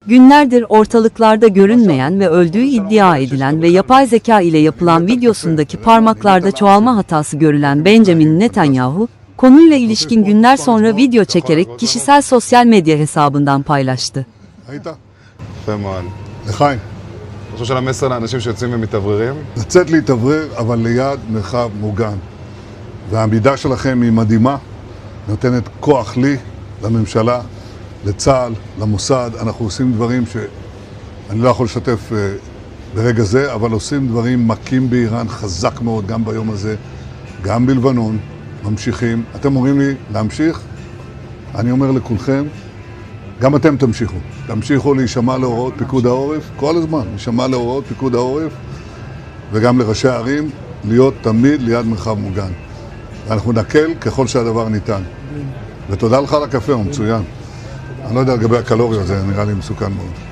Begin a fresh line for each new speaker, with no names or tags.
Günlerdir ortalıklarda görünmeyen ve öldüğü iddia edilen ve yapay zeka ile yapılan videosundaki parmaklarda çoğalma hatası görülen Benjamin Netanyahu, konuyla ilişkin günler sonra video çekerek kişisel sosyal medya hesabından paylaştı.
היית?
יפה מאוד.
לחיים.
אני חושב של המסר לאנשים שיוצאים ומתאווררים,
לצאת להתאוורר, אבל ליד מרחב מוגן. והעמידה שלכם היא מדהימה, נותנת כוח לי, לממשלה, לצה"ל, למוסד. אנחנו עושים דברים שאני לא יכול לשתף ברגע זה, אבל עושים דברים מכים באיראן חזק מאוד, גם ביום הזה, גם בלבנון, ממשיכים. אתם אומרים לי להמשיך? אני אומר לכולכם, גם אתם תמשיכו. תמשיכו להישמע להוראות פיקוד העורף, כל הזמן, להישמע להוראות פיקוד העורף, וגם לראשי הערים, להיות תמיד ליד מרחב מוגן. ואנחנו נקל ככל שהדבר ניתן. ותודה לך על הקפה, הוא מצוין. אני לא יודע לגבי הקלוריות, זה נראה לי מסוכן מאוד.